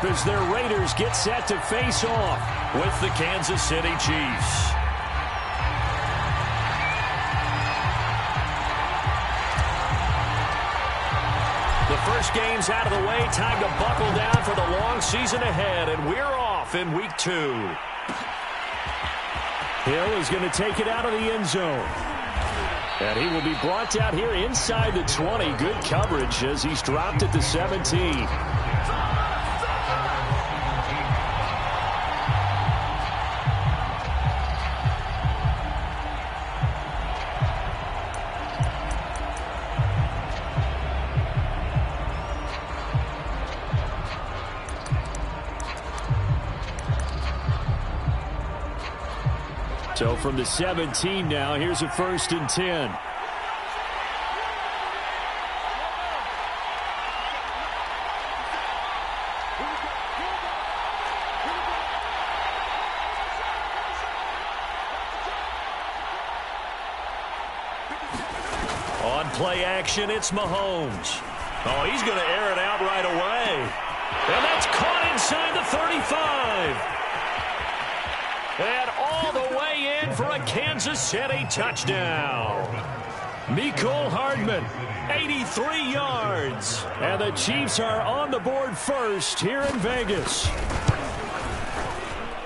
up as their Raiders get set to face off with the Kansas City Chiefs. The first game's out of the way. Time to buckle down for the long season ahead, and we're off in week 2. Hill is going to take it out of the end zone. And he will be brought down here inside the 20. Good coverage as he's dropped at the 17. So from the 17 now, here's a 1st and 10. On play action, it's Mahomes. Oh, he's going to air it out right away. And that's caught inside the 35. And all the way in for a Kansas City touchdown. Mecole Hardman, 83 yards. And the Chiefs are on the board first here in Vegas.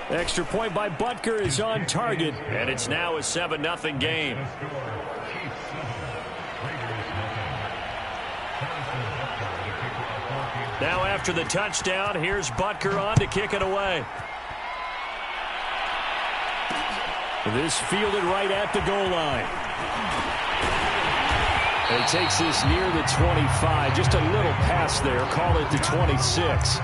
Extra point by Butker is on target. And it's now a 7-0 game. Now after the touchdown, here's Butker on to kick it away. This fielded right at the goal line. And he takes this near the 25. Just a little pass there. Call it the 26.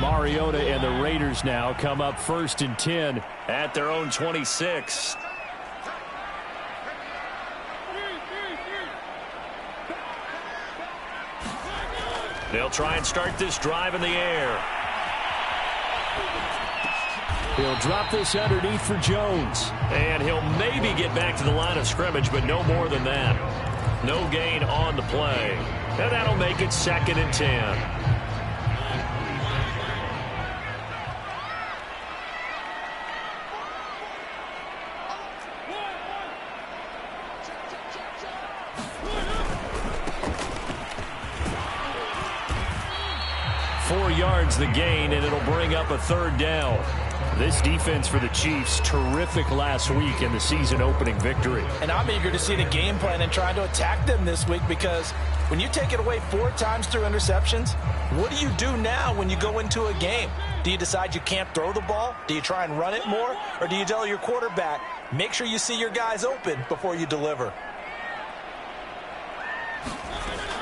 Mariota and the Raiders now come up 1st and 10 at their own 26. They'll try and start this drive in the air. He'll drop this underneath for Jones. And he'll maybe get back to the line of scrimmage, but no more than that. No gain on the play. And that'll make it 2nd and 10. Yards the gain, and it'll bring up a 3rd down. This defense for the Chiefs, terrific last week in the season-opening victory. And I'm eager to see the game plan and trying to attack them this week, because when you take it away 4 times through interceptions, what do you do now when you go into a game? Do you decide you can't throw the ball? Do you try and run it more? Or do you tell your quarterback, make sure you see your guys open before you deliver?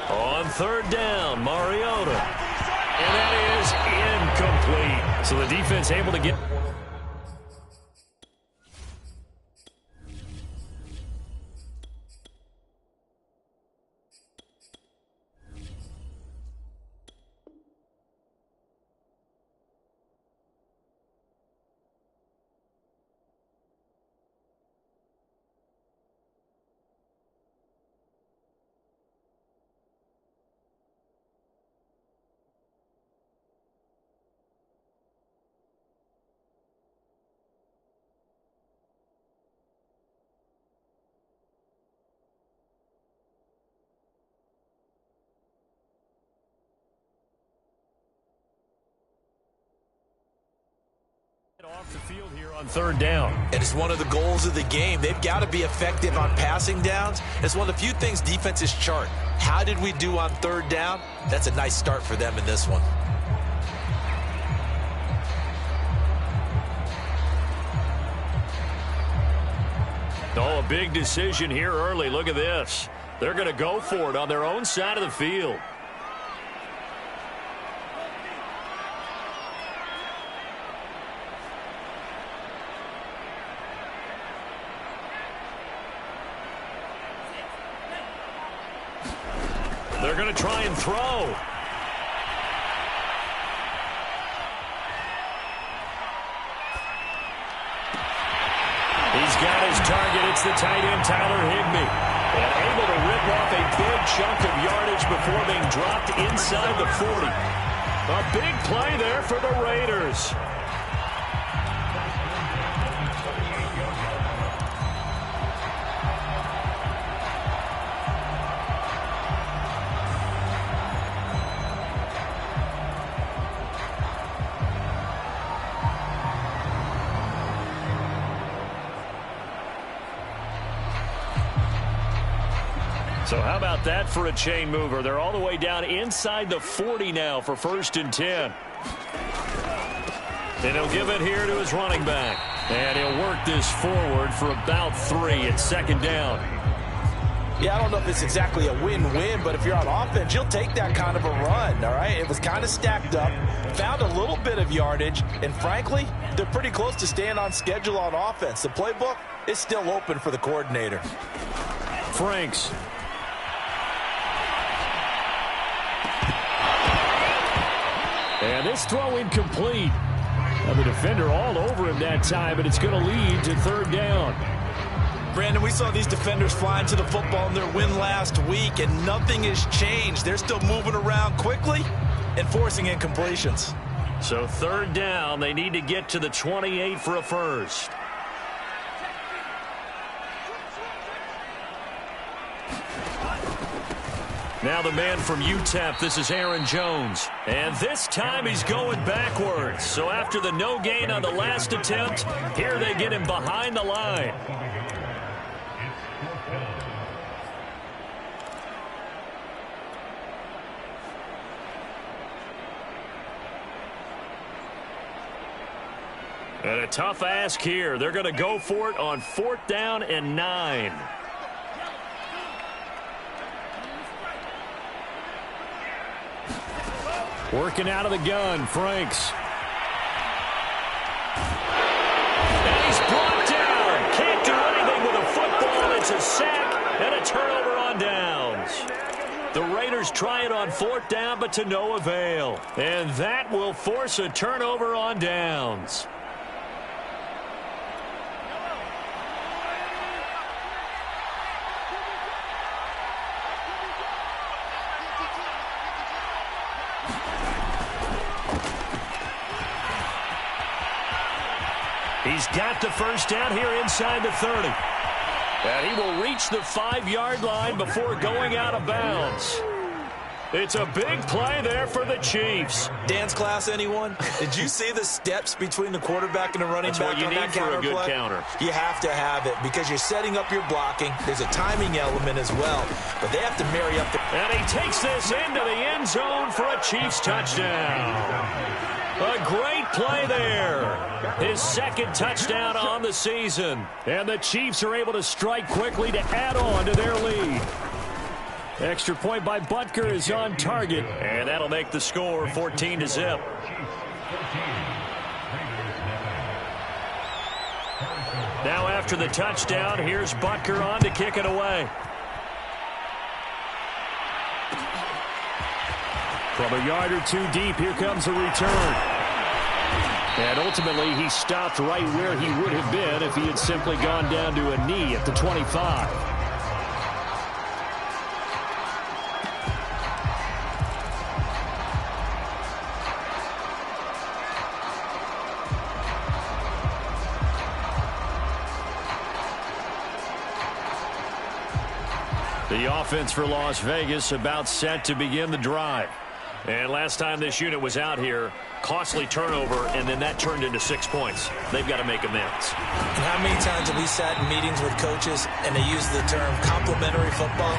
On 3rd down, Mariota. And that is incomplete. So the defense able to get... off the field here on 3rd down. It is one of the goals of the game. They've got to be effective on passing downs. It's one of the few things defenses chart. How did we do on 3rd down? That's a nice start for them in this one. Oh, a big decision here early. Look at this. They're going to go for it on their own side of the field. They're going to try and throw. He's got his target. It's the tight end, Tyler Higbee. And able to rip off a big chunk of yardage before being dropped inside the 40. A big play there for the Raiders. So how about that for a chain mover? They're all the way down inside the 40 now for 1st and 10. And he'll give it here to his running back. And he'll work this forward for about 3. It's 2nd down. Yeah, I don't know if it's exactly a win-win, but if you're on offense, you'll take that kind of a run, all right? It was kind of stacked up, found a little bit of yardage, and frankly, they're pretty close to staying on schedule on offense. The playbook is still open for the coordinator. Franks. And this throw incomplete. Now the defender all over him that time, but it's going to lead to 3rd down. Brandon, we saw these defenders flying to the football in their win last week, and nothing has changed. They're still moving around quickly and forcing incompletions. So 3rd down, they need to get to the 28 for a first. Now the man from UTEP, this is Aaron Jones. And this time he's going backwards. So after the no gain on the last attempt, here they get him behind the line. And a tough ask here. They're going to go for it on 4th down and 9. Working out of the gun, Franks. And he's brought down. Can't do anything with a football. It's a sack and a turnover on downs. The Raiders try it on 4th down, but to no avail. And that will force a turnover on downs. He's got the first down here inside the 30. And he will reach the 5-yard line before going out of bounds. It's a big play there for the Chiefs. Dance class, anyone? Did you see the steps between the quarterback and the running back on that counter play? That's what you need for a good counter. You have to have it because you're setting up your blocking. There's a timing element as well, but they have to marry up. And he takes this into the end zone for a Chiefs touchdown. A great play there. His 2nd touchdown on the season. And the Chiefs are able to strike quickly to add on to their lead. Extra point by Butker is on target. And that'll make the score 14-0. Now after the touchdown, here's Butker on to kick it away. From a yard or 2 deep, here comes a return. And ultimately, he stopped right where he would have been if he had simply gone down to a knee at the 25. The offense for Las Vegas about set to begin the drive. And last time this unit was out here, costly turnover, and then that turned into 6 points. They've got to make amends. And how many times have we sat in meetings with coaches and they use the term complementary football?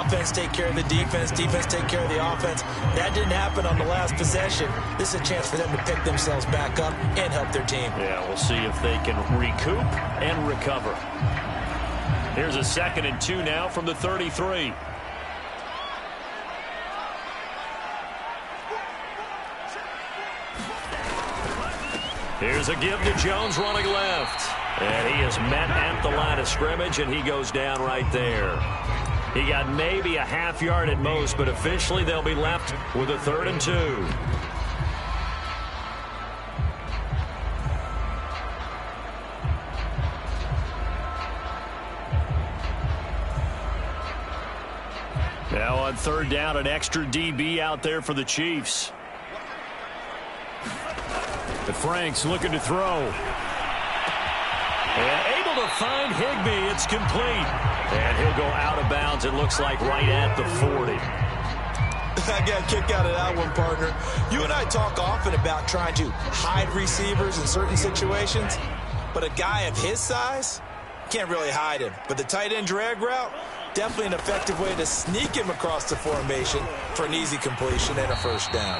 Offense take care of the defense, defense take care of the offense. That didn't happen on the last possession. This is a chance for them to pick themselves back up and help their team. Yeah, we'll see if they can recoup and recover. Here's a 2nd and 2 now from the 33. Here's a give to Jones running left. And he is met at the line of scrimmage, and he goes down right there. He got maybe a half yard at most, but officially they'll be left with a 3rd and 2. Now on 3rd down, an extra DB out there for the Chiefs. The Franks looking to throw. And able to find Higbee. It's complete. And he'll go out of bounds, it looks like, right at the 40. I got a kick out of that one, partner. You and I talk often about trying to hide receivers in certain situations, but a guy of his size can't really hide him. But the tight end drag route, definitely an effective way to sneak him across the formation for an easy completion and a 1st down.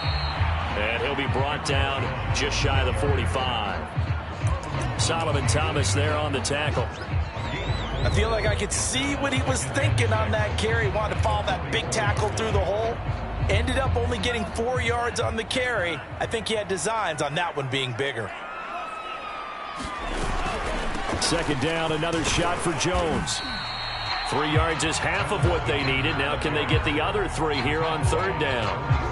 And he'll be brought down just shy of the 45. Solomon Thomas there on the tackle. I feel like I could see what he was thinking on that carry. Wanted to follow that big tackle through the hole. Ended up only getting 4 yards on the carry. I think he had designs on that one being bigger. 2nd down, another shot for Jones. 3 yards is half of what they needed. Now can they get the other 3 here on 3rd down?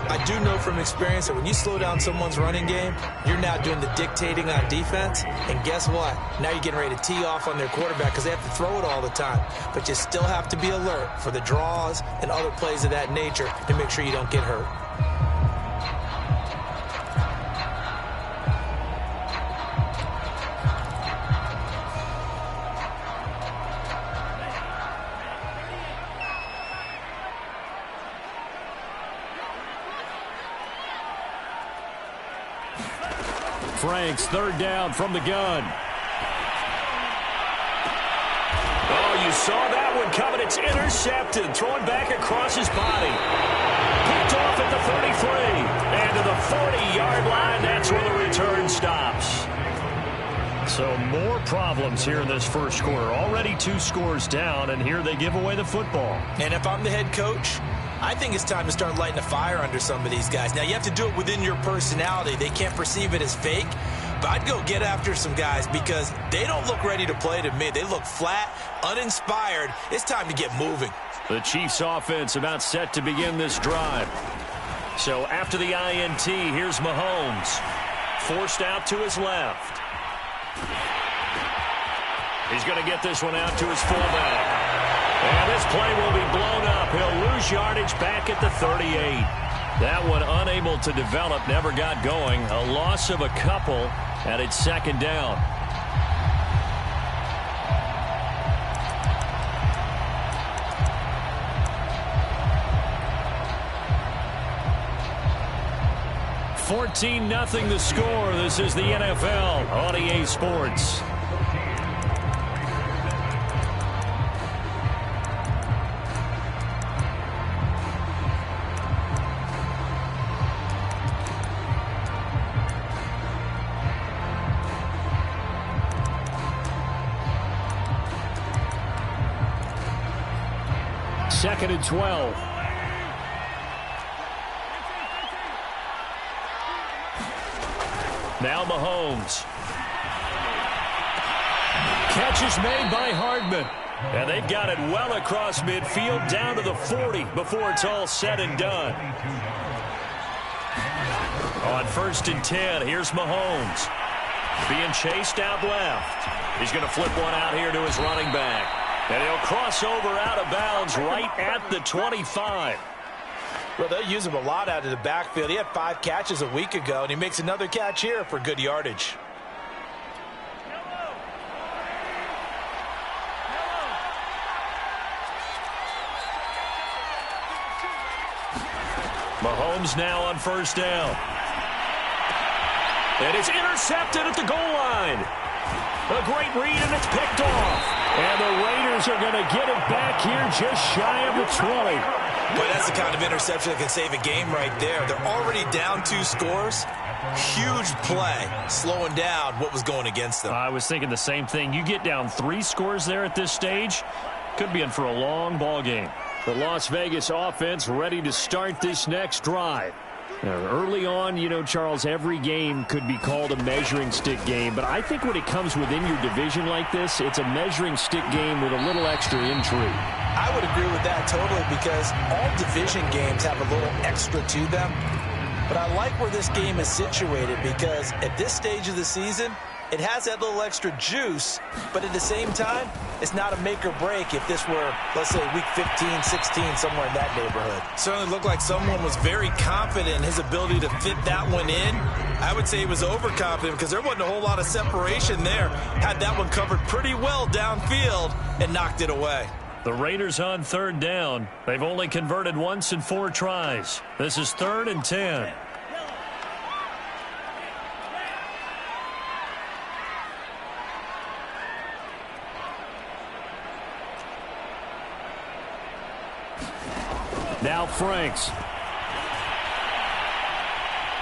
I do know from experience that when you slow down someone's running game, you're now doing the dictating on defense. And guess what? Now you're getting ready to tee off on their quarterback because they have to throw it all the time. But you still have to be alert for the draws and other plays of that nature to make sure you don't get hurt. Franks, 3rd down from the gun. Oh, you saw that one coming. It's intercepted. Thrown back across his body. Picked off at the 33. And to the 40-yard line, that's where the return stops. So more problems here in this first quarter. Already 2 scores down, and here they give away the football. And if I'm the head coach, I think it's time to start lighting a fire under some of these guys. Now, you have to do it within your personality. They can't perceive it as fake. But I'd go get after some guys because they don't look ready to play to me. They look flat, uninspired. It's time to get moving. The Chiefs offense about set to begin this drive. So after the INT, here's Mahomes. Forced out to his left. He's going to get this one out to his fullback. And this play will be blown up. He'll lose yardage back at the 38. That one unable to develop, never got going. A loss of a couple, and it's 2nd down. $14-0 the score. This is the NFL on EA Sports. Second and 12. Now Mahomes. Catch is made by Hardman. And they've got it well across midfield down to the 40 before it's all said and done. On 1st and 10, here's Mahomes. Being chased out left. He's going to flip one out here to his running back. And he'll cross over out of bounds right at the 25. Well, they'll use him a lot out of the backfield. He had 5 catches a week ago, and he makes another catch here for good yardage. Mahomes now on 1st down. And it's intercepted at the goal line. A great read, and it's picked off. And the Raiders are going to get it back here just shy of the 20. Boy, that's the kind of interception that can save a game right there. They're already down 2 scores. Huge play, slowing down what was going against them. I was thinking the same thing. You get down 3 scores there at this stage, could be in for a long ball game. The Las Vegas offense ready to start this next drive. Now, early on, you know, Charles, every game could be called a measuring stick game, but I think when it comes within your division like this, it's a measuring stick game with a little extra intrigue. I would agree with that totally because all division games have a little extra to them. But I like where this game is situated because at this stage of the season, it has that little extra juice, but at the same time, it's not a make or break if this were, let's say, week 15, 16, somewhere in that neighborhood. Certainly looked like someone was very confident in his ability to fit that one in. I would say he was overconfident because there wasn't a whole lot of separation there. Had that one covered pretty well downfield and knocked it away. The Raiders on third down. They've only converted once in 4 tries. This is 3rd and 10. Now Franks.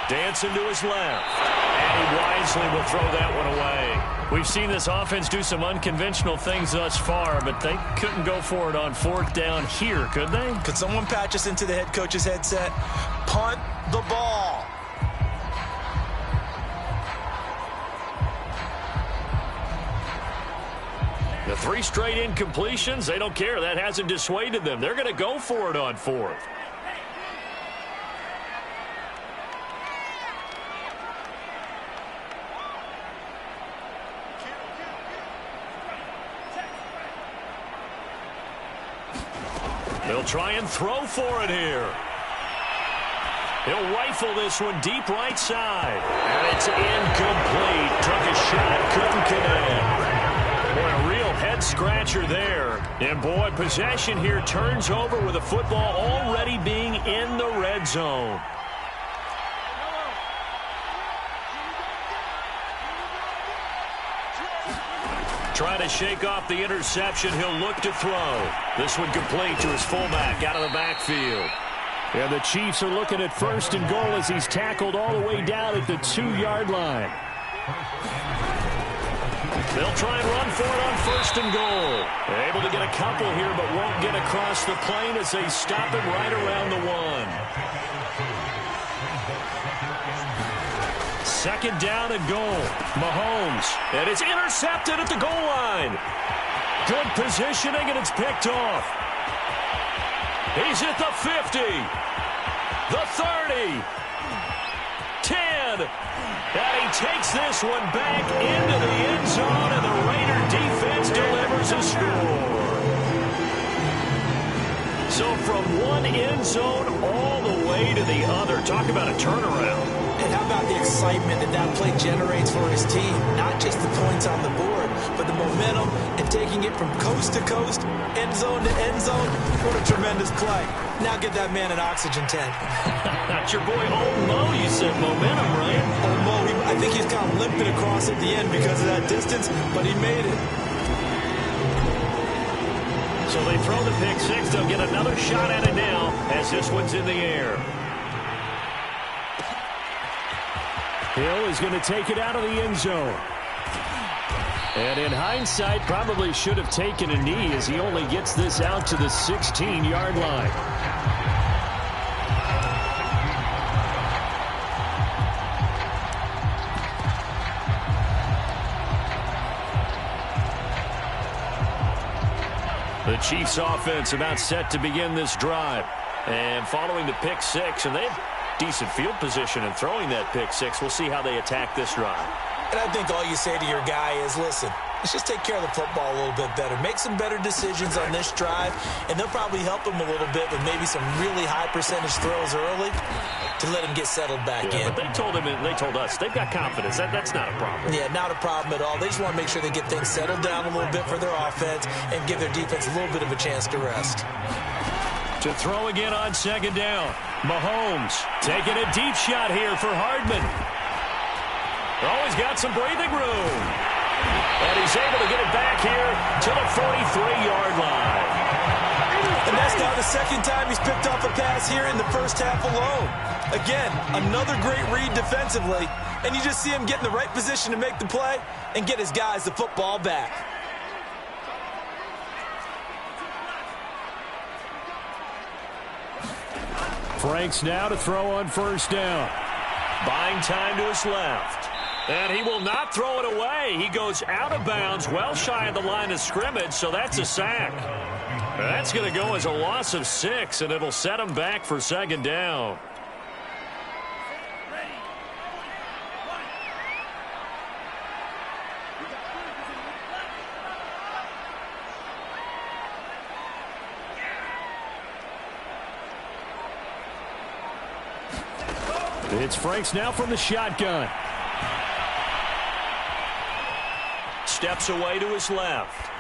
Dancing to his left. And he wisely will throw that one away. We've seen this offense do some unconventional things thus far, but they couldn't go for it on 4th down here, could they? Could someone patch us into the head coach's headset? Punt the ball. The 3 straight incompletions, they don't care. That hasn't dissuaded them. They're going to go for it on 4th. They'll try and throw for it here. He'll rifle this one deep right side. And it's incomplete. Took a shot, couldn't connect. Boy, a real head-scratcher there. And, boy, possession here turns over with the football already being in the red zone. Trying to shake off the interception. He'll look to throw. This one complete to his fullback out of the backfield. And the Chiefs are looking at 1st and goal as he's tackled all the way down at the 2-yard line. They'll try and run for it on 1st and goal. They're able to get a couple here, but won't get across the plane as they stop it right around the 1. 2nd down and goal. Mahomes. And it's intercepted at the goal line. Good positioning, and it's picked off. He's at the 50. The 30. 10. And he takes this one back into the end zone, and the Raider defense delivers a score. So from one end zone all the way to the other. Talk about a turnaround. And how about the excitement that that play generates for his team? Not just the points on the board, but the momentum and taking it from coast to coast, end zone to end zone. What a tremendous play. Now get that man an oxygen tank. That's your boy Old Mo. You said momentum, right? Old Mo, I think he's kind of limping across at the end because of that distance, but he made it. So they throw the pick 6. They'll get another shot at it now as this one's in the air. Hill is going to take it out of the end zone. And in hindsight, probably should have taken a knee as he only gets this out to the 16-yard line. The Chiefs offense about set to begin this drive. And following the pick 6, and they have decent field position in throwing that pick 6. We'll see how they attack this drive. And I think all you say to your guy is, listen, let's just take care of the football a little bit better. Make some better decisions on this drive, and they'll probably help him a little bit with maybe some really high percentage throws early to let him get settled back in. But they told us they've got confidence. That's not a problem. Yeah, not a problem at all. They just want to make sure they get things settled down a little bit for their offense and give their defense a little bit of a chance to rest. To throw again on 2nd down. Mahomes taking a deep shot here for Hardman. Oh, he's got some breathing room. And he's able to get it back here to the 43-yard line. And that's now the 2nd time he's picked off a pass here in the first half alone. Again, another great read defensively. And you just see him get in the right position to make the play and get his guys the football back. Franks now to throw on 1st down. Buying time to his left. And he will not throw it away. He goes out of bounds, well shy of the line of scrimmage, so that's a sack. That's going to go as a loss of 6, and it'll set them back for second down. It's Franks now from the shotgun. Steps away to his left.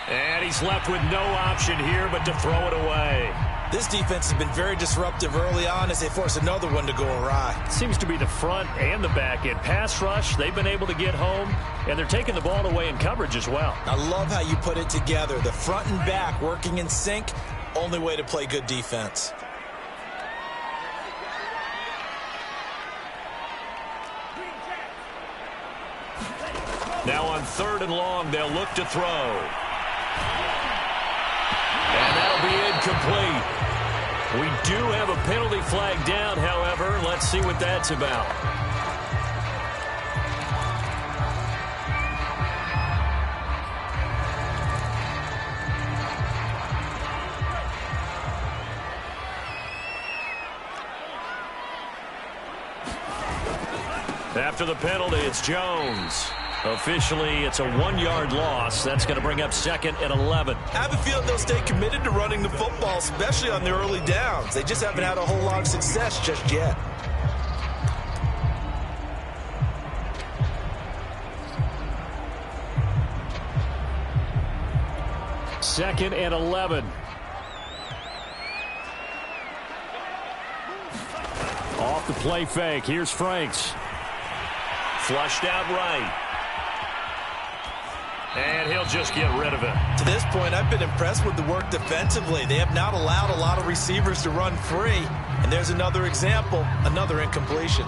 And he's left with no option here but to throw it away. This defense has been very disruptive early on as they force another one to go awry. Seems to be the front and the back end. Pass rush, they've been able to get home, and they're taking the ball away in coverage as well. I love how you put it together. The front and back working in sync, only way to play good defense. Now on 3rd and long, they'll look to throw. And that'll be incomplete. We do have a penalty flag down, however. Let's see what that's about. After the penalty, it's Jones. Officially, it's a 1-yard loss. That's going to bring up 2nd and 11. I have a feeling they'll stay committed to running the football, especially on the early downs. They just haven't had a whole lot of success just yet. Second and 11. Off the play fake. Here's Franks. Flushed out right. And he'll just get rid of it. To this point, I've been impressed with the work defensively. They have not allowed a lot of receivers to run free. And there's another example, another incompletion.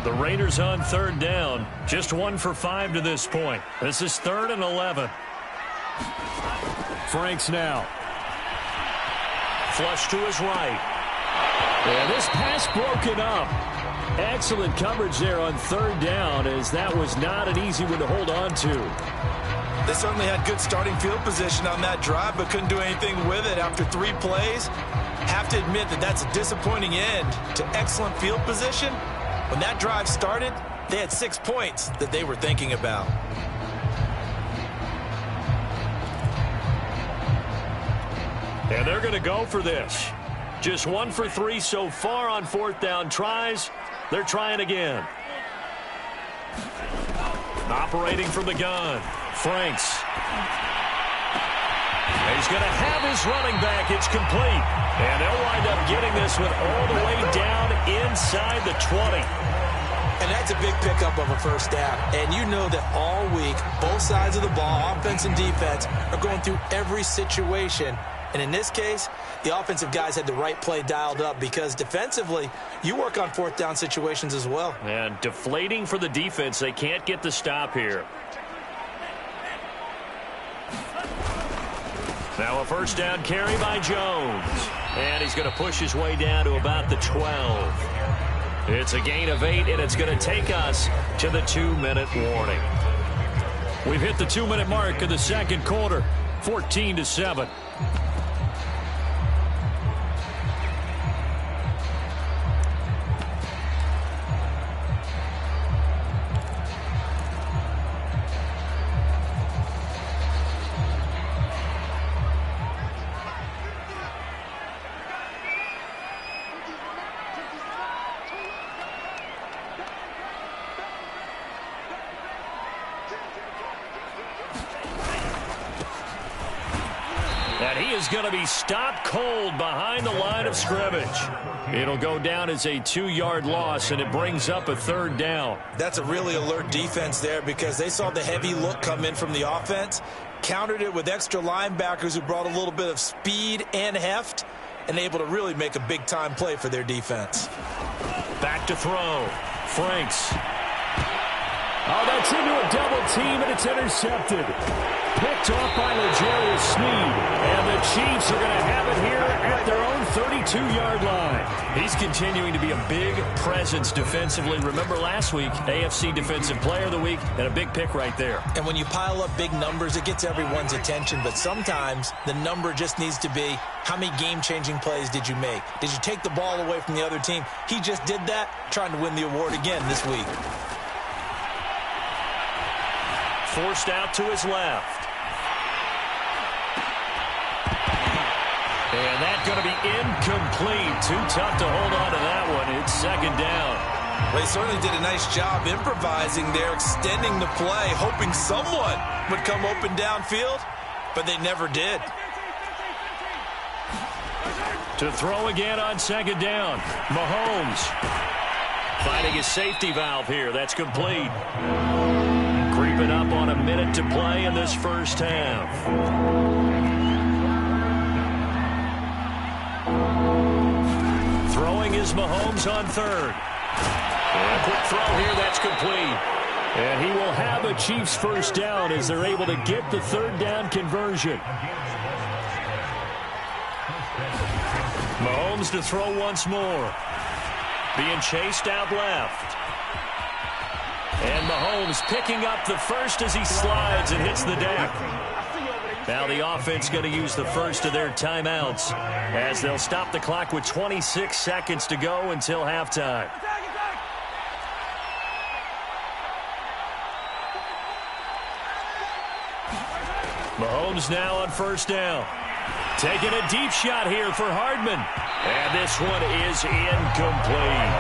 The Raiders on 3rd down. Just 1 for 5 to this point. This is 3rd and 11. Franks now. Flush to his right. And this pass broken up. Excellent coverage there on 3rd down, as that was not an easy one to hold on to. They certainly had good starting field position on that drive, but couldn't do anything with it after 3 plays. Have to admit that that's a disappointing end to excellent field position. When that drive started, they had 6 points that they were thinking about. And they're going to go for this. Just 1 for 3 so far on 4th down tries. They're trying again. Operating from the gun. Franks. He's going to have his running back. It's complete. And they'll wind up getting this one all the way down inside the 20. And that's a big pickup of a first down. And you know that all week, both sides of the ball, offense and defense, are going through every situation. And in this case, the offensive guys had the right play dialed up, because defensively, you work on 4th down situations as well. And deflating for the defense. They can't get the stop here. Now a first down carry by Jones. And he's going to push his way down to about the 12. It's a gain of 8, and it's going to take us to the 2-minute warning. We've hit the 2-minute mark of the 2nd quarter, 14-7. And he is going to be stopped cold behind the line of scrimmage. It'll go down as a 2-yard loss, and it brings up a 3rd down. That's a really alert defense there, because they saw the heavy look come in from the offense, countered it with extra linebackers who brought a little bit of speed and heft, and able to really make a big-time play for their defense. Back to throw. Franks. Oh, that's into a double team, and it's intercepted. Picked off by L'Jarius Sneed. And the Chiefs are going to have it here at their own 32-yard line. He's continuing to be a big presence defensively. Remember last week, AFC Defensive Player of the Week, and a big pick right there. And when you pile up big numbers, it gets everyone's attention. But sometimes the number just needs to be, how many game-changing plays did you make? Did you take the ball away from the other team? He just did that, trying to win the award again this week. Forced out to his left. And that's going to be incomplete. Too tough to hold on to that one. It's second down. Well, he certainly did a nice job improvising there, extending the play, hoping someone would come open downfield, but they never did. To throw again on second down. Mahomes finding his safety valve here. That's complete. Creeping up on a minute to play in this first half. Throwing is Mahomes on third. And a quick throw here, that's complete. And he will have a Chiefs first down as they're able to get the third down conversion. Mahomes to throw once more. Being chased out left. And Mahomes picking up the first as he slides and hits the deck. Now the offense going to use the first of their timeouts as they'll stop the clock with 26 seconds to go until halftime. Mahomes now on first down. Taking a deep shot here for Hardman. And this one is incomplete.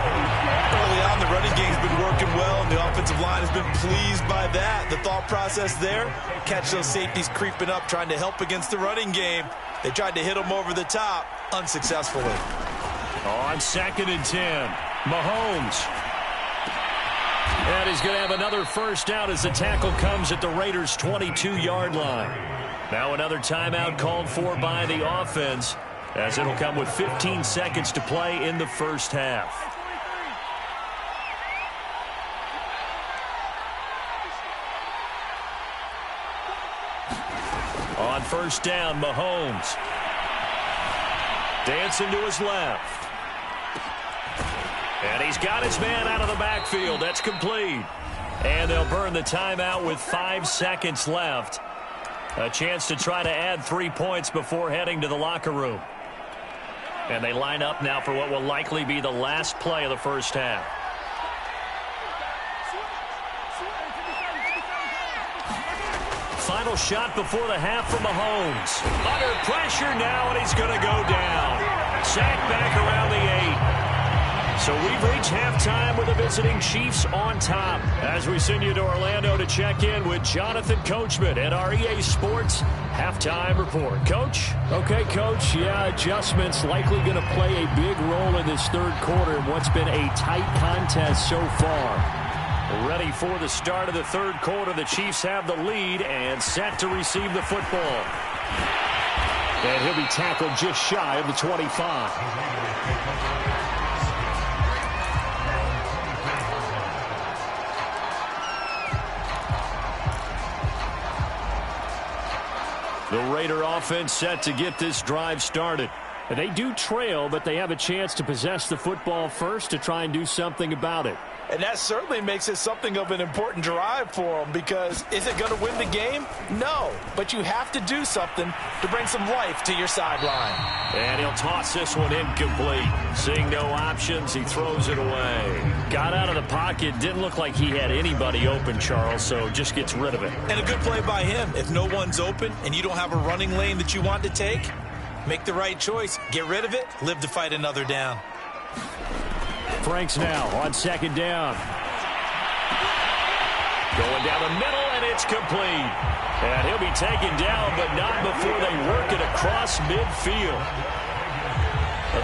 Early on, the running game's been working well, and the offensive line has been pleased by that. The thought process there, catch those safeties creeping up, trying to help against the running game. They tried to hit them over the top, unsuccessfully. On second and 10, Mahomes. And he's going to have another first down as the tackle comes at the Raiders' 22-yard line. Now another timeout called for by the offense, as it'll come with 15 seconds to play in the first half. On first down, Mahomes. Dancing to his left. And he's got his man out of the backfield. That's complete. And they'll burn the timeout with 5 seconds left. A chance to try to add 3 points before heading to the locker room. And they line up now for what will likely be the last play of the first half. Final shot before the half for Mahomes. Under pressure now, and he's going to go down. Sacked back around the 8. So we've reached halftime with the visiting Chiefs on top. As we send you to Orlando to check in with Jonathan Coachman at our EA Sports Halftime Report. Coach? Okay, Coach. Yeah, adjustments likely going to play a big role in this third quarter in what's been a tight contest so far. Ready for the start of the third quarter. The Chiefs have the lead and set to receive the football. And he'll be tackled just shy of the 25. The Raider offense set to get this drive started. They do trail, but they have a chance to possess the football first to try and do something about it. And that certainly makes it something of an important drive for them, because is it going to win the game? No, but you have to do something to bring some life to your sideline. And he'll toss this one incomplete. Seeing no options, he throws it away. Got out of the pocket, didn't look like he had anybody open, Charles, so just gets rid of it. And a good play by him. If no one's open and you don't have a running lane that you want to take, make the right choice. Get rid of it. Live to fight another down. Franks now on second down. Going down the middle, and it's complete. And he'll be taken down, but not before they work it across midfield.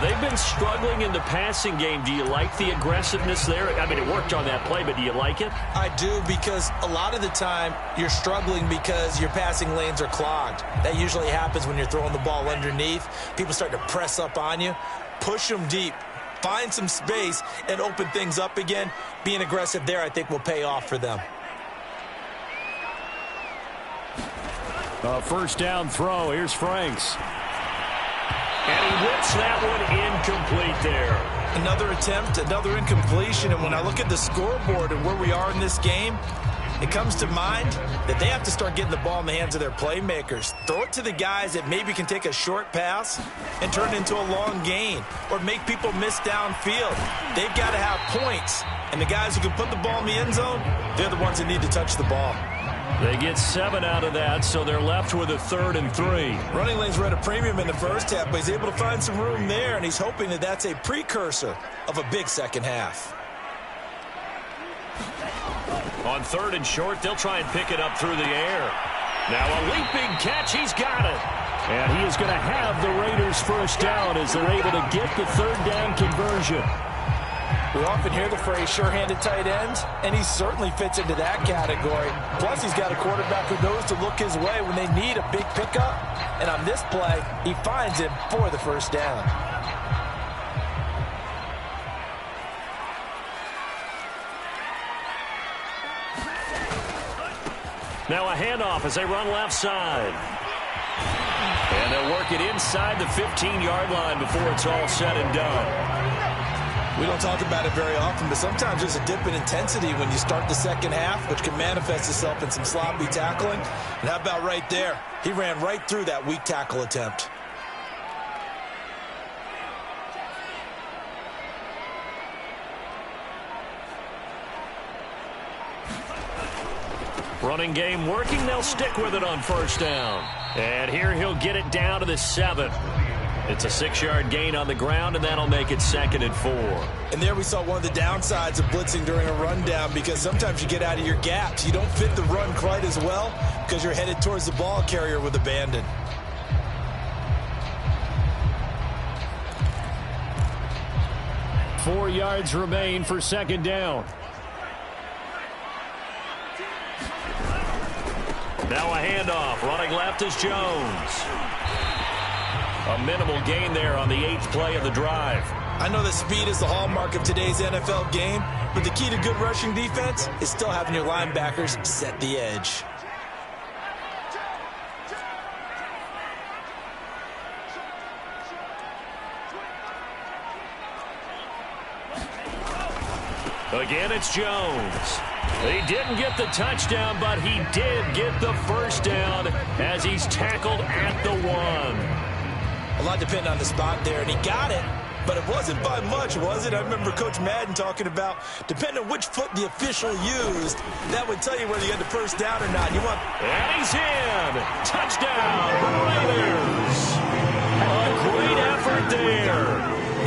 They've been struggling in the passing game. Do you like the aggressiveness there? I mean, it worked on that play, but do you like it? I do, because a lot of the time you're struggling because your passing lanes are clogged. That usually happens when you're throwing the ball underneath. People start to press up on you. Push them deep. Find some space and open things up again. Being aggressive there, I think, will pay off for them. First down throw. Here's Franks. And he whips that one incomplete there. Another attempt, another incompletion, and when I look at the scoreboard and where we are in this game, it comes to mind that they have to start getting the ball in the hands of their playmakers. Throw it to the guys that maybe can take a short pass and turn it into a long gain or make people miss downfield. They've got to have points, and the guys who can put the ball in the end zone, they're the ones that need to touch the ball. They get 7 out of that, so they're left with a 3rd and 3. Running lanes were at a premium in the first half, but he's able to find some room there, and he's hoping that that's a precursor of a big second half. On 3rd and short, they'll try and pick it up through the air. Now a leaping catch. He's got it. And he is going to have the Raiders first down as they're able to get the 3rd down conversion. We often hear the phrase sure-handed tight ends, and he certainly fits into that category. Plus, he's got a quarterback who knows to look his way when they need a big pickup. And on this play, he finds him for the first down. Now a handoff as they run left side. And they'll work it inside the 15-yard line before it's all said and done. We don't talk about it very often, but sometimes there's a dip in intensity when you start the second half, which can manifest itself in some sloppy tackling. And how about right there? He ran right through that weak tackle attempt. Running game working. They'll stick with it on first down. And here he'll get it down to the 7. It's a 6-yard gain on the ground, and that'll make it 2nd and 4. And there we saw one of the downsides of blitzing during a rundown, because sometimes you get out of your gaps. You don't fit the run quite as well because you're headed towards the ball carrier with abandon. Four yards remain for 2nd down. Now a handoff. Running left is Jones. A minimal gain there on the 8th play of the drive. I know that speed is the hallmark of today's NFL game, but the key to good rushing defense is still having your linebackers set the edge. Again, it's Jones. He didn't get the touchdown, but he did get the first down as he's tackled at the 1. A lot depended on the spot there, and he got it, but it wasn't by much, was it? I remember Coach Madden talking about, depending on which foot the official used, that would tell you whether you had the first down or not. And he's in! Touchdown, Raiders! A great effort there.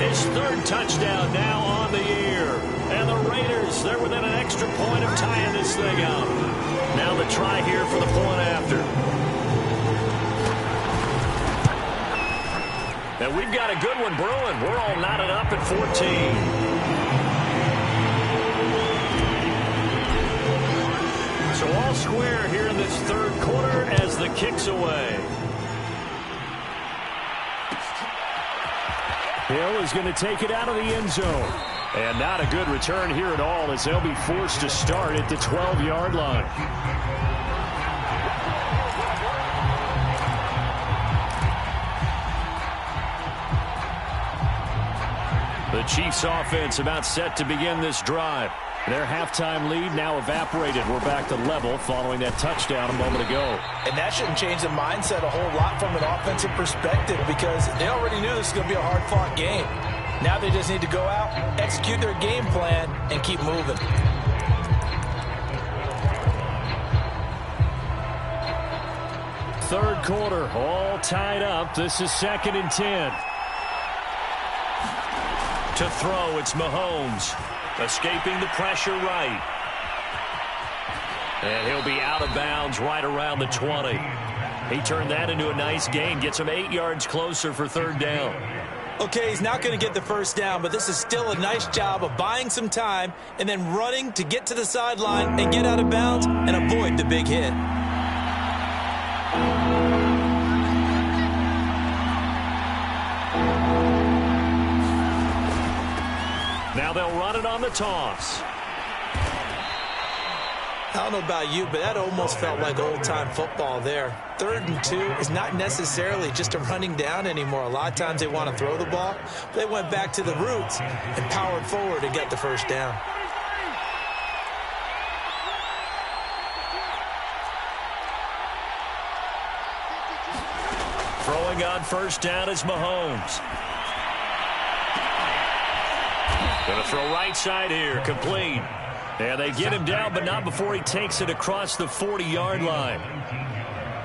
His 3rd touchdown now on the year. And the Raiders, they're within an extra point of tying this thing up. Now the try here for the point after. And we've got a good one brewing. We're all knotted up at 14. So all square here in this 3rd quarter as the kick's away. Hill is going to take it out of the end zone. And not a good return here at all as they'll be forced to start at the 12-yard line. The Chiefs offense about set to begin this drive. Their halftime lead now evaporated. We're back to level following that touchdown a moment ago. And that shouldn't change the mindset a whole lot from an offensive perspective, because they already knew this was going to be a hard-fought game. Now they just need to go out, execute their game plan, and keep moving. Third quarter, all tied up. This is 2nd and 10. To throw, it's Mahomes. Escaping the pressure right. And he'll be out of bounds right around the 20. He turned that into a nice gain. Gets him 8 yards closer for 3rd down. Okay, he's not going to get the first down, but this is still a nice job of buying some time and then running to get to the sideline and get out of bounds and avoid the big hit. Now they'll run it on the toss. I don't know about you, but that almost felt like old-time football there. 3rd and 2 is not necessarily just a running down anymore. A lot of times they want to throw the ball. They went back to the roots and powered forward and got the first down. Throwing on first down is Mahomes. Going to throw right side here, complete. And they get him down, but not before he takes it across the 40-yard line.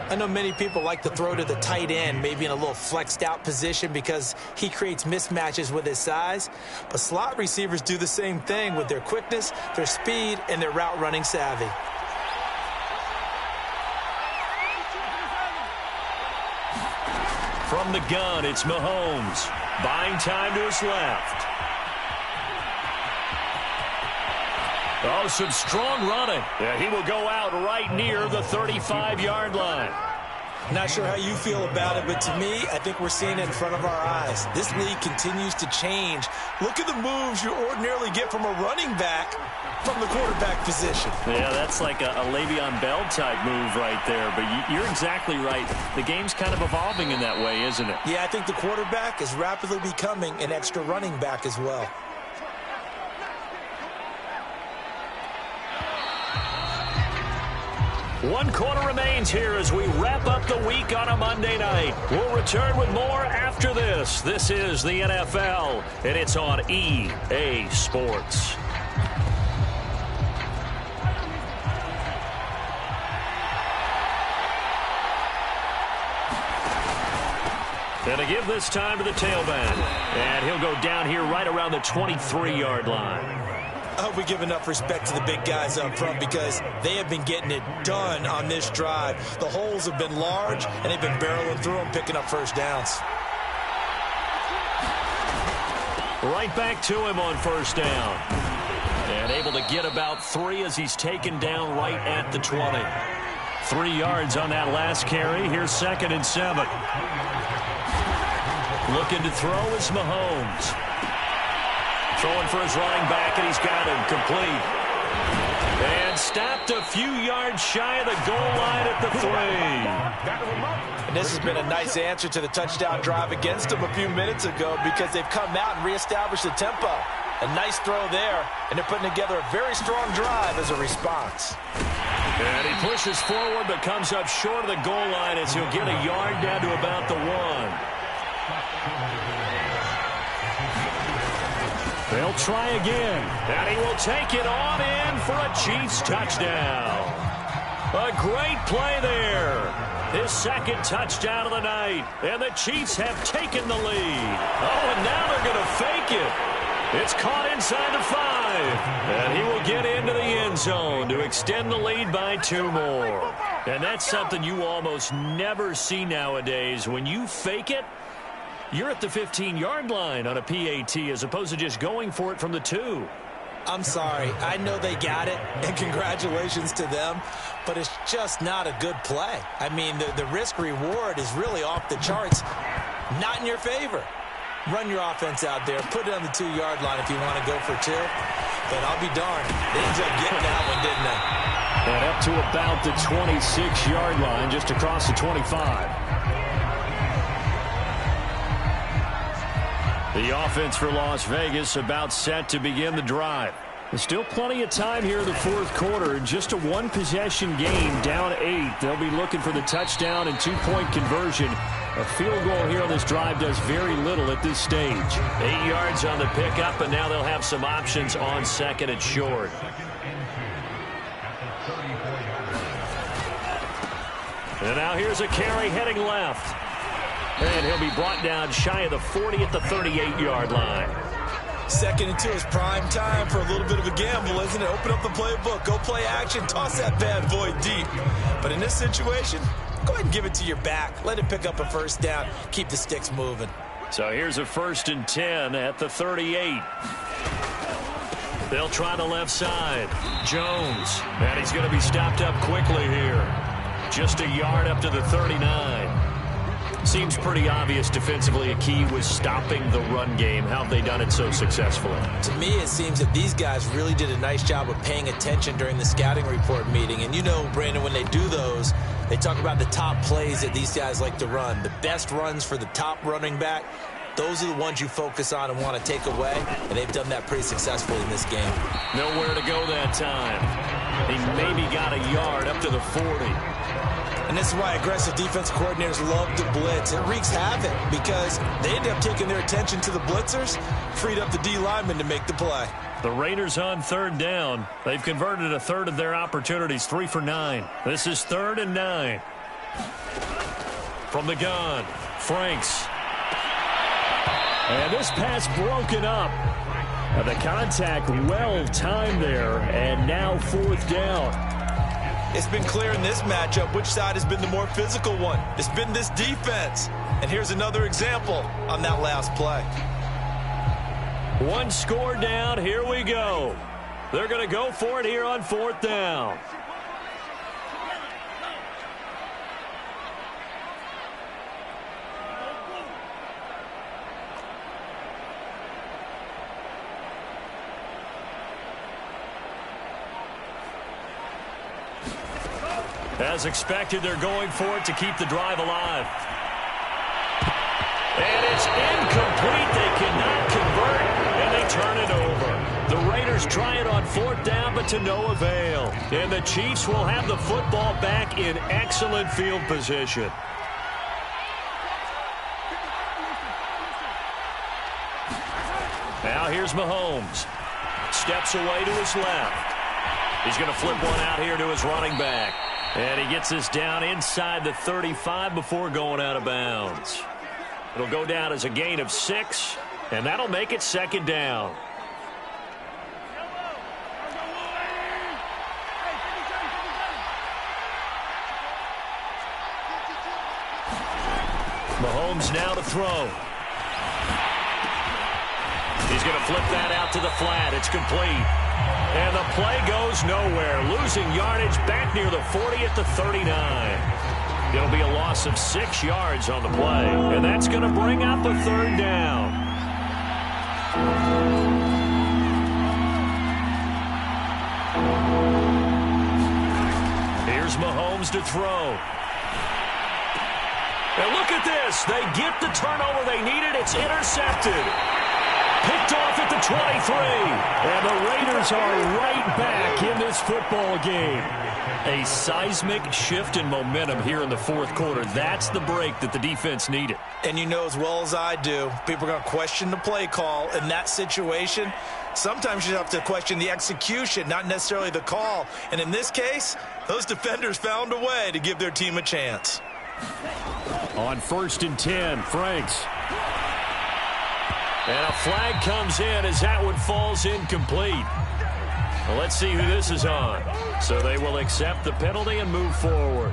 I know many people like to throw to the tight end, maybe in a little flexed out position because he creates mismatches with his size. But slot receivers do the same thing with their quickness, their speed, and their route running savvy. From the gun, it's Mahomes. Buying time to his left. Oh, some strong running. Yeah, he will go out right near the 35-yard line. Not sure how you feel about it, but to me, I think we're seeing it in front of our eyes. This league continues to change. Look at the moves you ordinarily get from a running back from the quarterback position. Yeah, that's like a Le'Veon Bell type move right there, but you're exactly right. The game's kind of evolving in that way, isn't it? Yeah, I think the quarterback is rapidly becoming an extra running back as well. One quarter remains here as we wrap up the week on a Monday night. We'll return with more after this. This is the NFL, and it's on EA Sports. And to give this time to the tailback. And he'll go down here right around the 23-yard line. I hope we give enough respect to the big guys up front because they have been getting it done on this drive. The holes have been large, and they've been barreling through them, picking up first downs. Right back to him on first down. And able to get about 3 as he's taken down right at the 20. 3 yards on that last carry. Here's 2nd and 7. Looking to throw is Mahomes. Throwing for his running back, and he's got him complete. And stopped a few yards shy of the goal line at the 3. And this has been a nice answer to the touchdown drive against them a few minutes ago because they've come out and reestablished the tempo. A nice throw there, and they're putting together a very strong drive as a response. And he pushes forward but comes up short of the goal line as he'll get a yard down to about the 1. They'll try again, and he will take it on in for a Chiefs touchdown. A great play there. His 2nd touchdown of the night, and the Chiefs have taken the lead. Oh, and now they're going to fake it. It's caught inside the 5, and he will get into the end zone to extend the lead by 2 more. And that's something you almost never see nowadays. When you fake it, you're at the 15-yard line on a PAT as opposed to just going for it from the 2. I'm sorry. I know they got it, and congratulations to them, but it's just not a good play. I mean, the risk-reward is really off the charts, not in your favor. Run your offense out there. Put it on the 2-yard line if you want to go for 2. But I'll be darned. They ended up getting that one, didn't they? And up to about the 26-yard line, just across the 25. The offense for Las Vegas about set to begin the drive. There's still plenty of time here in the 4th quarter. Just a 1-possession game, down 8. They'll be looking for the touchdown and 2-point conversion. A field goal here on this drive does very little at this stage. 8 yards on the pickup, and now they'll have some options on 2nd and short. And now here's a carry heading left. And he'll be brought down shy of the 40 at the 38-yard line. 2nd and 2 is prime time for a little bit of a gamble, isn't it? Open up the playbook, go play action, toss that bad boy deep. But in this situation, go ahead and give it to your back. Let it pick up a first down. Keep the sticks moving. So here's a 1st and 10 at the 38. They'll try the left side. Jones. And he's going to be stopped up quickly here. Just a yard up to the 39. Seems pretty obvious defensively a key was stopping the run game. How have they done it so successfully? To me, it seems that these guys really did a nice job of paying attention during the scouting report meeting. And you know, Brandon, when they do those, They talk about the top plays that these guys like to run. The best runs for the top running back, those are the ones you focus on and want to take away, and they've done that pretty successfully in this game. Nowhere to go that time. He maybe got a yard up to the 40. And this is why aggressive defensive coordinators love to blitz. It wreaks havoc because they end up taking their attention to the blitzers, freed up the D lineman to make the play. The Raiders on third down. They've converted a third of their opportunities, 3 for 9. This is 3rd and 9. From the gun, Franks. And this pass broken up. The contact well timed there, and now 4th down. It's been clear in this matchup which side has been the more physical one. It's been this defense. And here's another example on that last play. 1 score down. Here we go. They're going to go for it here on 4th down. As expected, they're going for it to keep the drive alive. And it's incomplete. They cannot convert, and they turn it over. The Raiders try it on 4th down, but to no avail. And the Chiefs will have the football back in excellent field position. Now here's Mahomes. Steps away to his left. He's going to flip one out here to his running back. And he gets this down inside the 35 before going out of bounds. It'll go down as a gain of 6, and that'll make it 2nd down. Mahomes now to throw. He's going to flip that out to the flat. It's complete. And the play goes nowhere. Losing yardage back near the 40 at the 39. It'll be a loss of 6 yards on the play. And that's going to bring up a 3rd down. Here's Mahomes to throw. And look at this. They get the turnover they needed. It's intercepted. Picked off at the 23. And the Raiders are right back in this football game. A seismic shift in momentum here in the 4th quarter. That's the break that the defense needed. And you know as well as I do, people are going to question the play call in that situation. Sometimes you have to question the execution, not necessarily the call. And in this case, those defenders found a way to give their team a chance. On 1st and 10, Franks. And a flag comes in as that one falls incomplete. Well, let's see who this is on. So they will accept the penalty and move forward.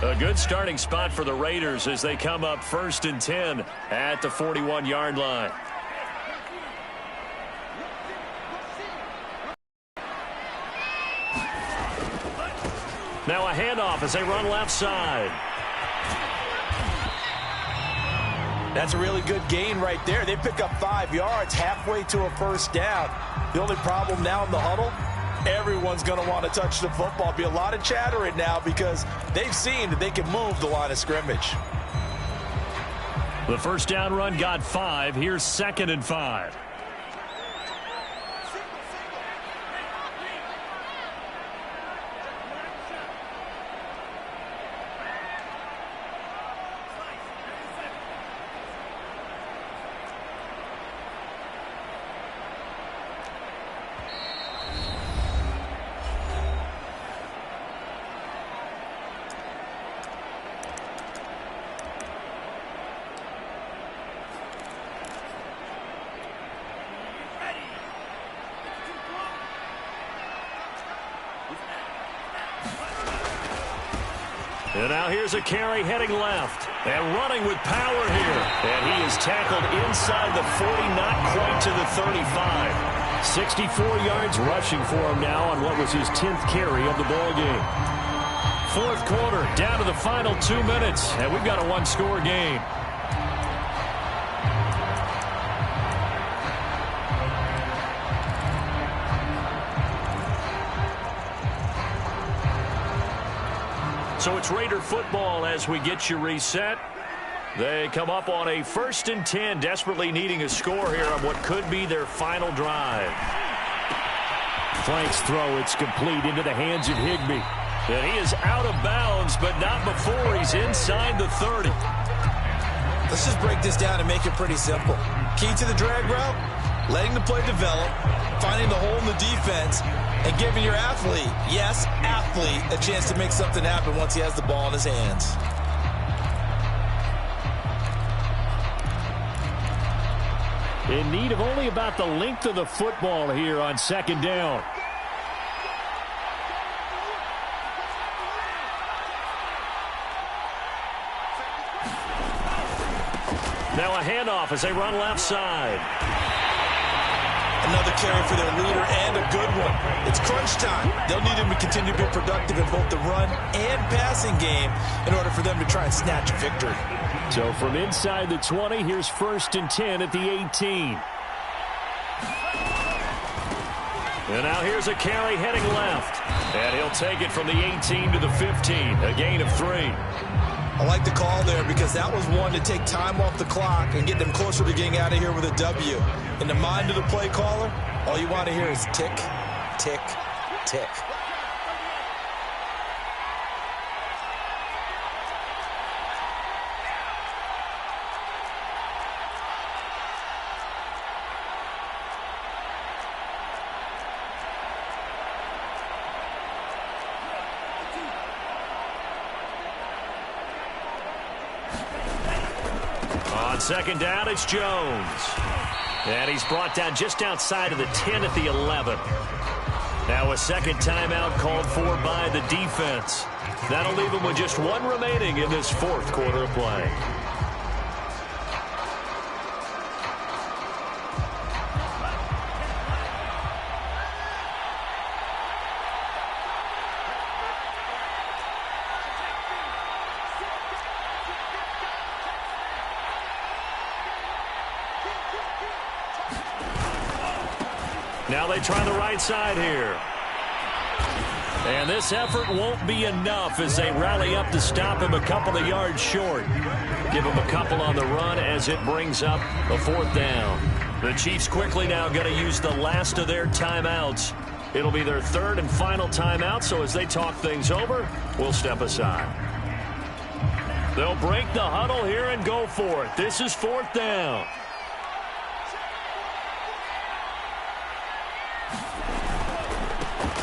A good starting spot for the Raiders as they come up 1st and 10 at the 41-yard line. Now a handoff as they run left side. That's a really good gain right there. They pick up 5 yards halfway to a 1st down. The only problem now in the huddle, everyone's going to want to touch the football. Be a lot of chatter right now because they've seen that they can move the line of scrimmage. The 1st down run got 5. Here's 2nd and 5. And now here's a carry heading left. And running with power here. And he is tackled inside the 40, not quite to the 35. 64 yards rushing for him now on what was his 10th carry of the ball game. 4th quarter, down to the final 2 minutes. And we've got a 1-score game. So it's Raider football as we get you reset. They come up on a 1st and 10, desperately needing a score here on what could be their final drive. Frank's throw, it's complete into the hands of Higbee. And he is out of bounds, but not before he's inside the 30. Let's just break this down and make it pretty simple. Key to the drag route, letting the play develop, finding the hole in the defense, and giving your athlete, yes, athlete, a chance to make something happen once he has the ball in his hands. In need of only about the length of the football here on 2nd down. Now a handoff as they run left side. Another carry for their leader and a good one. It's crunch time. They'll need him to continue to be productive in both the run and passing game in order for them to try and snatch a victory. So from inside the 20, here's 1st and 10 at the 18. And now here's a carry heading left. And he'll take it from the 18 to the 15, a gain of 3. I like the call there because that was one to take time off the clock and get them closer to getting out of here with a W. In the mind of the play caller, all you want to hear is tick, tick, tick. On 2nd down, it's Jones. And he's brought down just outside of the 10 at the 11. Now a 2nd timeout called for by the defense. That'll leave him with just 1 remaining in this 4th quarter of play. Now they try the right side here. And this effort won't be enough as they rally up to stop him a couple of yards short. Give him a couple on the run as it brings up a 4th down. The Chiefs quickly now going to use the last of their timeouts. It'll be their 3rd and final timeout, so as they talk things over, we'll step aside. They'll break the huddle here and go for it. This is 4th down.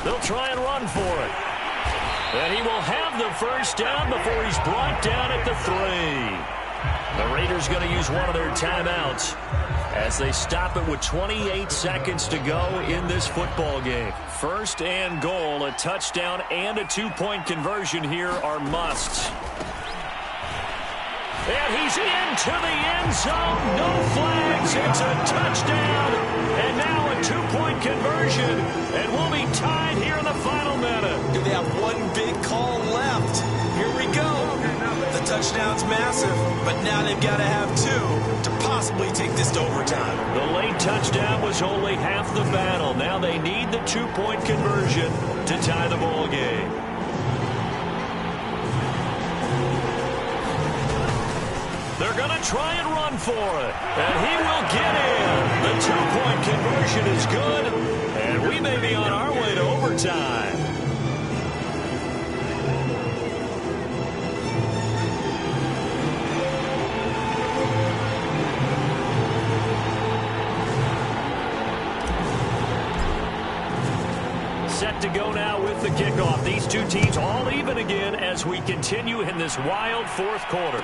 They'll try and run for it. And he will have the 1st down before he's brought down at the 3. The Raiders going to use one of their timeouts as they stop it with 28 seconds to go in this football game. 1st and goal, a touchdown and a 2-point conversion here are musts. And he's into the end zone. No flags. It's a touchdown. And now a 2-point conversion. And we'll be tied here in the final minute. Do they have one big call left? Here we go. The touchdown's massive, but now they've got to have 2 to possibly take this to overtime. The late touchdown was only half the battle. Now they need the 2-point conversion to tie the ball game. They're going to try and run for it. And he will get in. The 2-point conversion is good. And we may be on our way to overtime. Set to go now with the kickoff. These two teams all even again as we continue in this wild 4th quarter.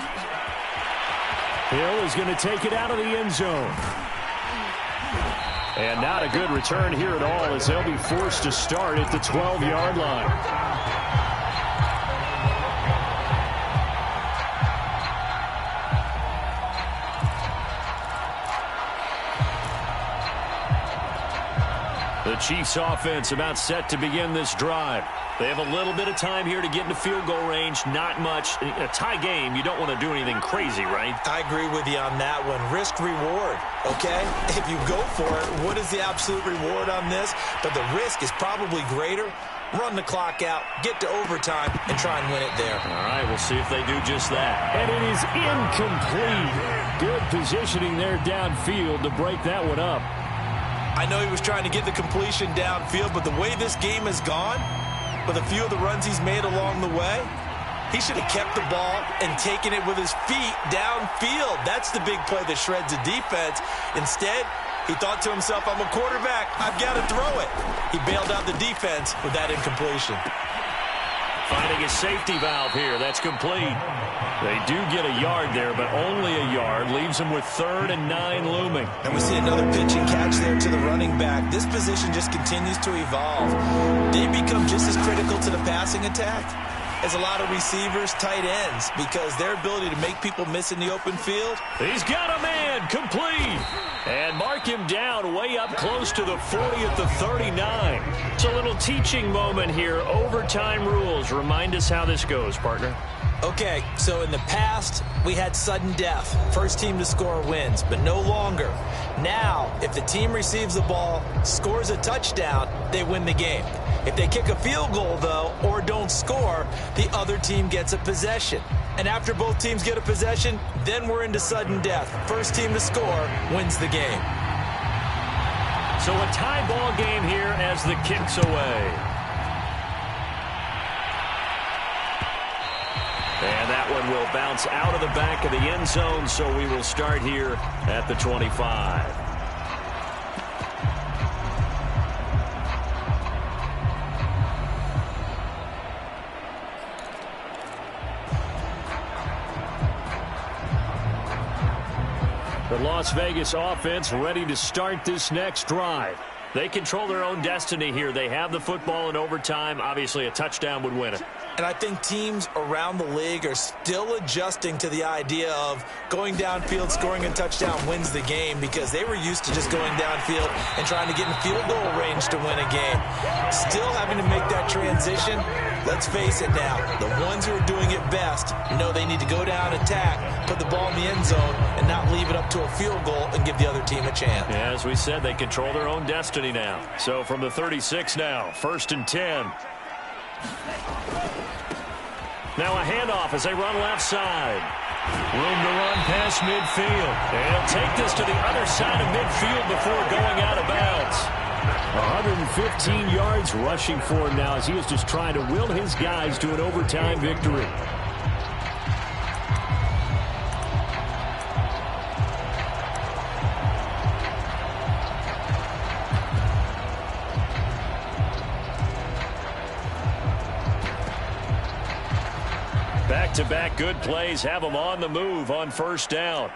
Hill is going to take it out of the end zone. And not a good return here at all as they'll be forced to start at the 12-yard line. The Chiefs offense about set to begin this drive. They have a little bit of time here to get into field goal range. Not much. In a tie game, you don't want to do anything crazy, right? I agree with you on that one. Risk reward, okay? If you go for it, what is the absolute reward on this? But the risk is probably greater run the clock out, get to overtime, and try and win it there. All right, we'll see if they do just that. And it is incomplete. Good positioning there downfield to break that one up. I know he was trying to get the completion downfield, but the way this game has gone, with a few of the runs he's made along the way, he should have kept the ball and taken it with his feet downfield. That's the big play that shreds the defense. Instead, he thought to himself, I'm a quarterback, I've got to throw it. He bailed out the defense with that incompletion. Finding a safety valve here. That's complete. They do get a yard there, but only a yard. Leaves them with 3rd and 9 looming. And we see another pitch and catch there to the running back. This position just continues to evolve. They become just as critical to the passing attack as a lot of receivers, tight ends, because their ability to make people miss in the open field. He's got a man, complete. And mark him down way up close to the 40 at the 39. It's a little teaching moment here. Overtime rules. Remind us how this goes, partner. Okay, so in the past, we had sudden death. First team to score wins, but no longer. Now, if the team receives the ball, scores a touchdown, they win the game. If they kick a field goal, though, or don't score, the other team gets a possession. And after both teams get a possession, then we're into sudden death. First team to score wins the game. So a tie ball game here as the kick's away. And that one will bounce out of the back of the end zone, so we will start here at the 25. The Las Vegas offense ready to start this next drive. They control their own destiny here. They have the football in overtime. Obviously, a touchdown would win it. And I think teams around the league are still adjusting to the idea of going downfield, scoring a touchdown wins the game, because they were used to just going downfield and trying to get in field goal range to win a game. Still having to make that transition. Let's face it now, the ones who are doing it best know they need to go down, attack, put the ball in the end zone, and not leave it up to a field goal and give the other team a chance. Yeah, as we said, they control their own destiny now. So from the 36 now, 1st and 10. Now a handoff as they run left side. Room to run past midfield. They'll take this to the other side of midfield before going out of bounds. 115 yards rushing for him now as he is just trying to will his guys to an overtime victory. Back-to-back good plays have them on the move on 1st down.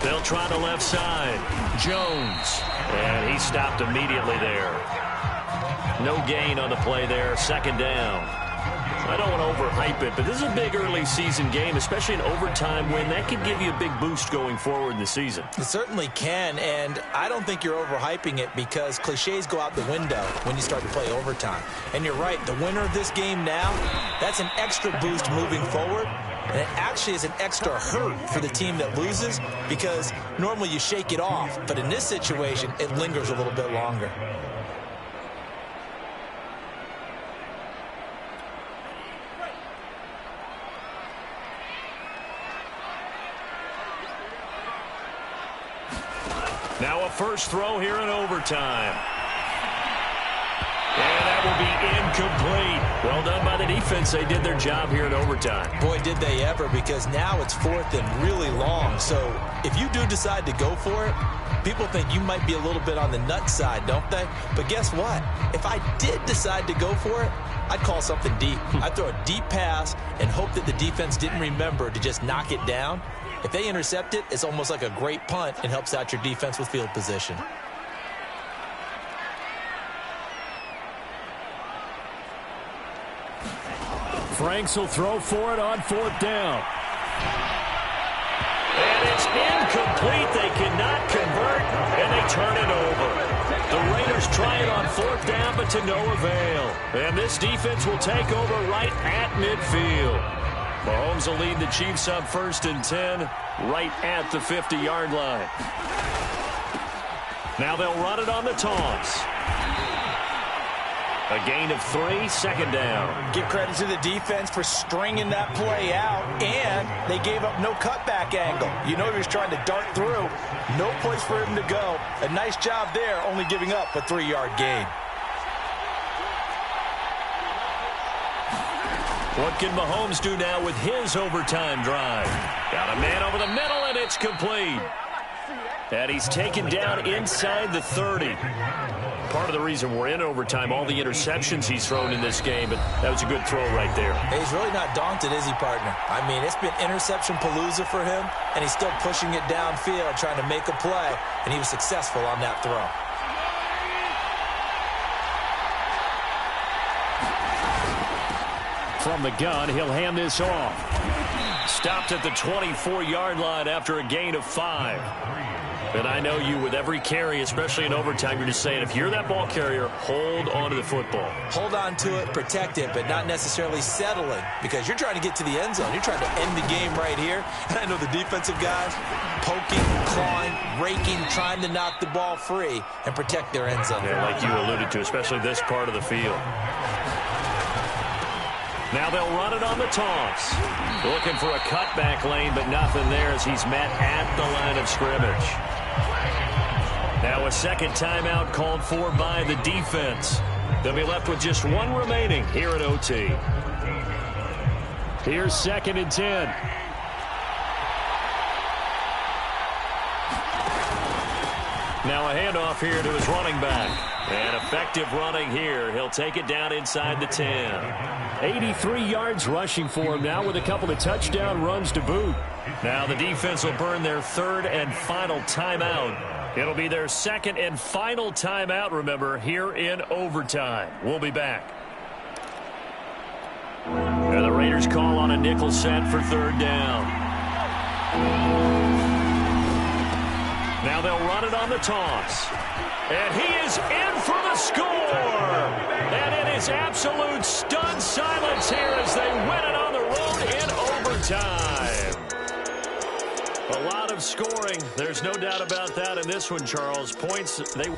They'll try the left side. Jones. And he stopped immediately there. No gain on the play there. 2nd down. I don't want to overhype it, but this is a big early season game, especially an overtime win. That could give you a big boost going forward in the season. It certainly can, and I don't think you're overhyping it, because cliches go out the window when you start to play overtime. And you're right, the winner of this game now, that's an extra boost moving forward. And it actually is an extra hurt for the team that loses, because normally you shake it off. But in this situation, it lingers a little bit longer. Now a first throw here in overtime. And that will be incomplete. Well done by the defense. They did their job here in overtime. Boy, did they ever, because now it's 4th and really long. So if you do decide to go for it, people think you might be a little bit on the nut side, don't they? But guess what? If I did decide to go for it, I'd call something deep. I'd throw a deep pass and hope that the defense didn't remember to just knock it down. If they intercept it, it's almost like a great punt and helps out your defense with field position. Franks will throw for it on 4th down. And it's incomplete. They cannot convert, and they turn it over. The Raiders try it on 4th down, but to no avail. And this defense will take over right at midfield. Mahomes will lead the Chiefs up 1st and 10, right at the 50-yard line. Now they'll run it on the toss. A gain of 3, second down. Give credit to the defense for stringing that play out, and they gave up no cutback angle. You know he was trying to dart through. No place for him to go. A nice job there, only giving up a 3-yard gain. What can Mahomes do now with his overtime drive? Got a man over the middle, and it's complete. And he's taken down inside the 30. Part of the reason we're in overtime, all the interceptions he's thrown in this game, but that was a good throw right there. He's really not daunted, is he, partner? I mean, it's been interception palooza for him, and he's still pushing it downfield, trying to make a play, and he was successful on that throw. From the gun, he'll hand this off. Stopped at the 24-yard line after a gain of 5. And I know you, with every carry, especially in overtime, you're just saying, if you're that ball carrier, hold on to the football. Hold on to it, protect it, but not necessarily settling, because you're trying to get to the end zone. You're trying to end the game right here. And I know the defensive guys poking, clawing, raking, trying to knock the ball free and protect their end zone. Yeah, like you alluded to, especially this part of the field. Now they'll run it on the toss. Looking for a cutback lane, but nothing there as he's met at the line of scrimmage. Now a second timeout called for by the defense. They'll be left with just one remaining here at OT. Here's 2nd and 10. Now a handoff here to his running back. And effective running here. He'll take it down inside the 10. 83 yards rushing for him now with a couple of touchdown runs to boot. Now the defense will burn their 3rd and final timeout. It'll be their 2nd and final timeout, remember, here in overtime. We'll be back. And the Raiders call on a nickel set for 3rd down. Now they'll run it on the toss. And he is in for the score. And it is absolute stunned silence here as they win it on the road in overtime. A lot of scoring. There's no doubt about that in this one, Charles. Points, they...